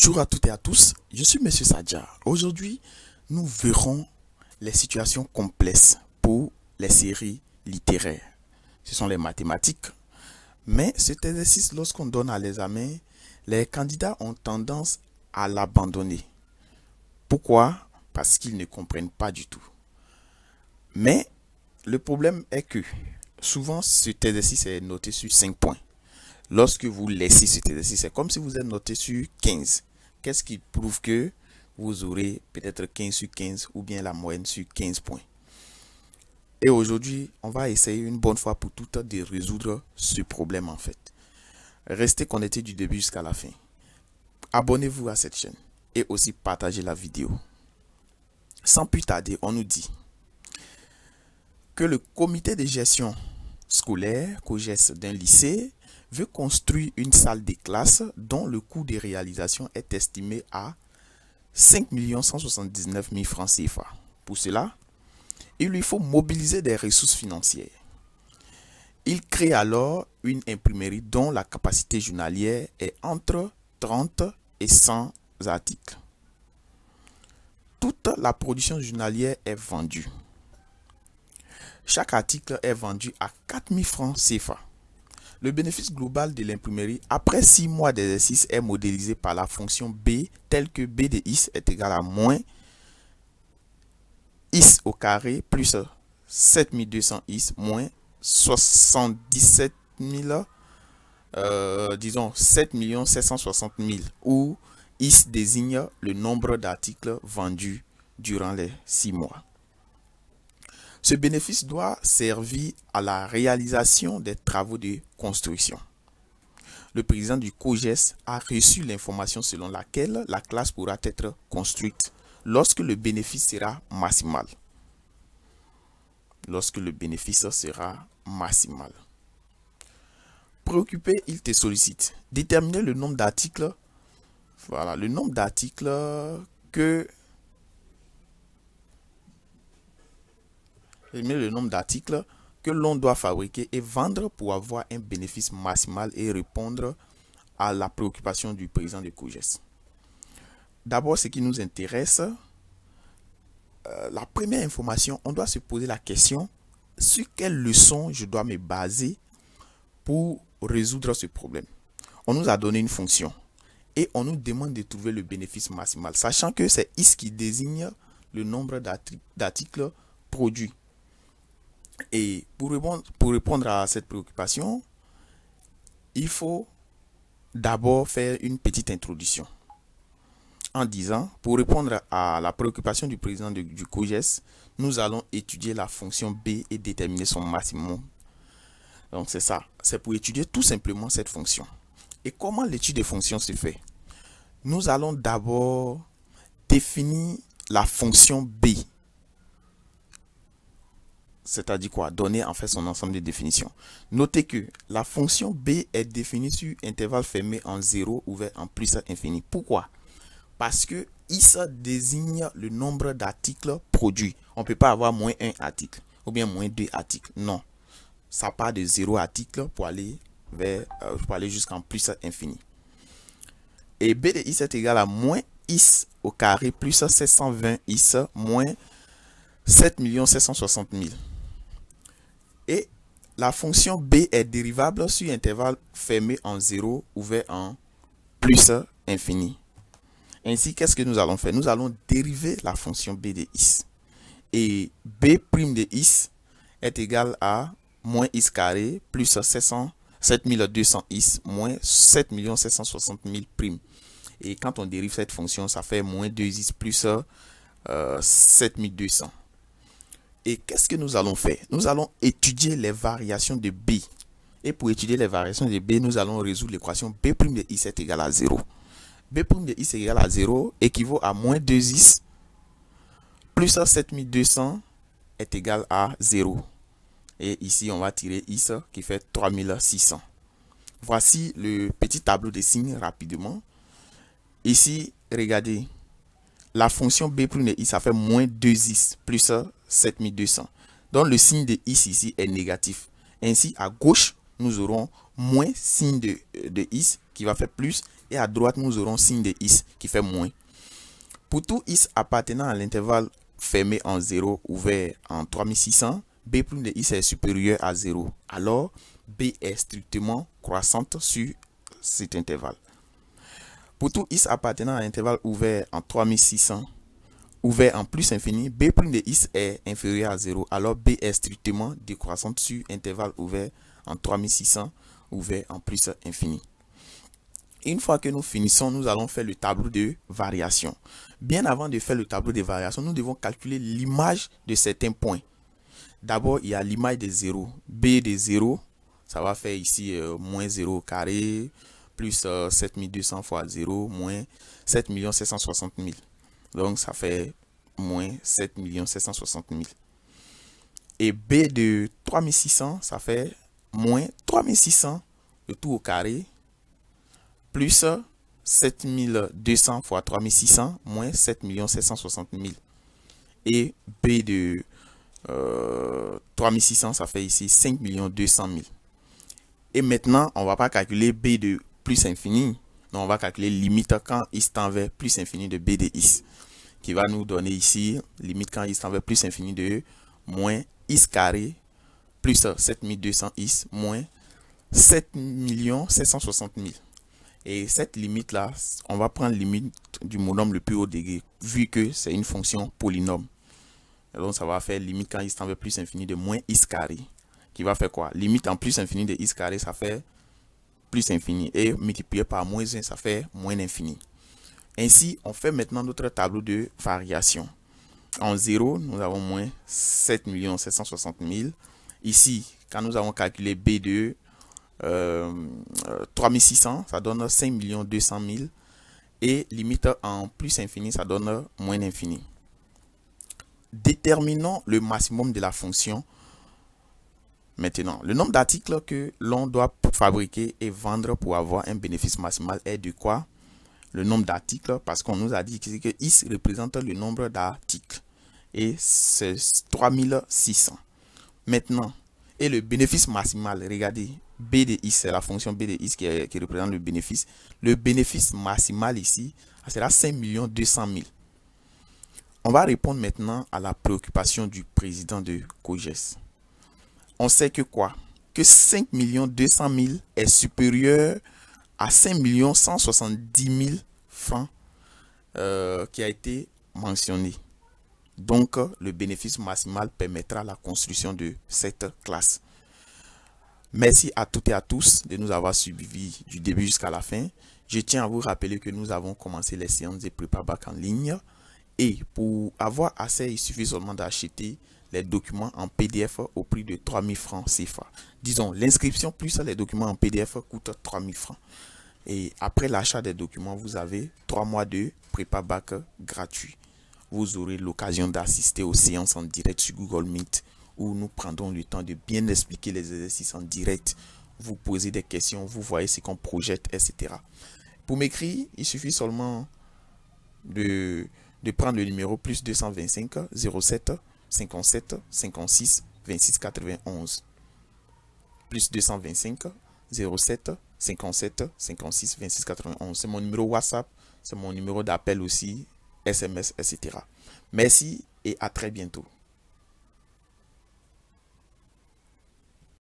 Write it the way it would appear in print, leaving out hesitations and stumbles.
Bonjour à toutes et à tous, je suis Monsieur Sadja. Aujourd'hui, nous verrons les situations complexes pour les séries littéraires. Ce sont les mathématiques. Mais cet exercice, lorsqu'on donne à l'examen, les candidats ont tendance à l'abandonner. Pourquoi? Parce qu'ils ne comprennent pas du tout. Mais le problème est que souvent cet exercice est noté sur 5 points. Lorsque vous laissez cet exercice, c'est comme si vous êtes noté sur 15. Qu'est-ce qui prouve que vous aurez peut-être 15 sur 15 ou bien la moyenne sur 15 points? Et aujourd'hui, on va essayer une bonne fois pour toutes de résoudre ce problème en fait. Restez connectés du début jusqu'à la fin. Abonnez-vous à cette chaîne et aussi partagez la vidéo. Sans plus tarder, on nous dit que le comité de gestion scolaire, COGES d'un lycée, veut construire une salle de classe dont le coût de réalisation est estimé à 5 179 000 francs CFA. Pour cela, il lui faut mobiliser des ressources financières. Il crée alors une imprimerie dont la capacité journalière est entre 30 et 100 articles. Toute la production journalière est vendue. Chaque article est vendu à 4 000 francs CFA. Le bénéfice global de l'imprimerie après 6 mois d'exercice est modélisé par la fonction B telle que B de X est égal à moins X au carré plus 7200 X moins 77 000, disons 7 760 000 où X désigne le nombre d'articles vendus durant les 6 mois. Ce bénéfice doit servir à la réalisation des travaux de construction. Le président du COGES a reçu l'information selon laquelle la classe pourra être construite lorsque le bénéfice sera maximal. Lorsque le bénéfice sera maximal. Préoccupé, il te sollicite. Déterminer le nombre d'articles. Voilà, le nombre d'articles que l'on doit fabriquer et vendre pour avoir un bénéfice maximal et répondre à la préoccupation du président du COGES. D'abord, ce qui nous intéresse, la première information, on doit se poser la question sur quelle leçon je dois me baser pour résoudre ce problème. On nous a donné une fonction et on nous demande de trouver le bénéfice maximal, sachant que c'est X qui désigne le nombre d'articles produits. Et pour répondre à cette préoccupation, il faut d'abord faire une petite introduction en disant, pour répondre à la préoccupation du président du COGES, nous allons étudier la fonction B et déterminer son maximum. Donc c'est ça, c'est pour étudier tout simplement cette fonction. Et comment l'étude des fonctions se fait? Nous allons d'abord définir la fonction B. C'est-à-dire quoi? Donner en fait son ensemble de définitions. Notez que la fonction B est définie sur intervalle fermé en 0 ouvert en plus infini. Pourquoi? Parce que X désigne le nombre d'articles produits. On ne peut pas avoir moins 1 article ou bien moins 2 articles. Non. Ça part de 0 article pour aller jusqu'en plus infini. Et B de X est égal à moins X au carré plus 720 X moins 7 760 000. Et la fonction B est dérivable sur intervalle fermé en 0 ouvert en plus infini. Ainsi, qu'est-ce que nous allons faire? Nous allons dériver la fonction B de X. Et B' de X est égal à moins X carré plus 7200 X moins 7 760 000 prime. Et quand on dérive cette fonction, ça fait moins 2X plus 7200. Et qu'est-ce que nous allons faire? Nous allons étudier les variations de B. Et pour étudier les variations de B, nous allons résoudre l'équation B' de X est égal à 0. B' de X est égal à 0 équivaut à moins 2X plus 7200 est égal à 0. Et ici, on va tirer X qui fait 3600. Voici le petit tableau de signes rapidement. Ici, regardez. La fonction B' de X, ça fait moins 2X plus 7200. Donc, le signe de X ici est négatif. Ainsi, à gauche, nous aurons moins signe de X qui va faire plus et à droite, nous aurons signe de is qui fait moins. Pour tout is appartenant à l'intervalle fermé en 0 ouvert en 3600, B plus de is est supérieur à 0. Alors, B est strictement croissante sur cet intervalle. Pour tout is appartenant à l'intervalle ouvert en 3600, ouvert en plus infini, B plus de is est inférieur à 0. Alors, B est strictement décroissante sur intervalle ouvert en 3600, ouvert en plus infini. Une fois que nous finissons, nous allons faire le tableau de variation. Bien avant de faire le tableau de variation, nous devons calculer l'image de certains points. D'abord, il y a l'image de 0. B de 0, ça va faire ici moins 0 au carré, plus 7200 fois 0, moins 7 760 000. Donc, ça fait moins 7 760 000. Et B de 3600, ça fait moins 3600, le tout au carré, plus 7200 fois 3600, moins 7 760 000. Et B de 3600, ça fait ici 5 200 000. Et maintenant, on ne va pas calculer B de plus infini. Non, on va calculer limite quand is tend vers plus infini de B de is. Qui va nous donner ici, limite quand is tend vers plus infini de moins is carré plus 7200 is moins 7 760 000. Et cette limite là, on va prendre limite du monome le plus haut degré, vu que c'est une fonction polynôme. Et donc ça va faire limite quand is tend vers plus infini de moins is carré. Qui va faire quoi? Limite en plus infini de is carré, ça fait plus infini. Et multiplié par moins 1, ça fait moins infini. Ainsi, on fait maintenant notre tableau de variation. En 0, nous avons moins 7 760 000. Ici, quand nous avons calculé B de 3600, ça donne 5 200 000. Et limite en plus infini, ça donne moins infini. Déterminons le maximum de la fonction. Maintenant, le nombre d'articles que l'on doit fabriquer et vendre pour avoir un bénéfice maximal est de quoi? Le nombre d'articles, parce qu'on nous a dit que is représente le nombre d'articles. Et c'est 3600. Maintenant, et le bénéfice maximal, regardez, B de is, c'est la fonction B de is qui représente le bénéfice. Le bénéfice maximal ici, sera 5 200 000. On va répondre maintenant à la préoccupation du président de COGES. On sait que quoi? Que 5 200 000 est supérieur à 5 170 000 francs qui a été mentionné. Donc, le bénéfice maximal permettra la construction de cette classe. Merci à toutes et à tous de nous avoir suivis du début jusqu'à la fin. Je tiens à vous rappeler que nous avons commencé les séances de prépa bac en ligne. Et pour avoir accès, il suffit seulement d'acheter les documents en PDF au prix de 3 000 francs CFA. Disons, l'inscription plus les documents en PDF coûte 3 000 francs. Et après l'achat des documents, vous avez 3 mois de prépa bac gratuit. Vous aurez l'occasion d'assister aux séances en direct sur Google Meet où nous prendrons le temps de bien expliquer les exercices en direct. Vous posez des questions, vous voyez ce qu'on projette, etc. Pour m'écrire, il suffit seulement de prendre le numéro plus 225 07 57 56 26 91. Plus 225 07 57 56 26 91. C'est mon numéro WhatsApp, c'est mon numéro d'appel aussi, SMS, etc. Merci et à très bientôt.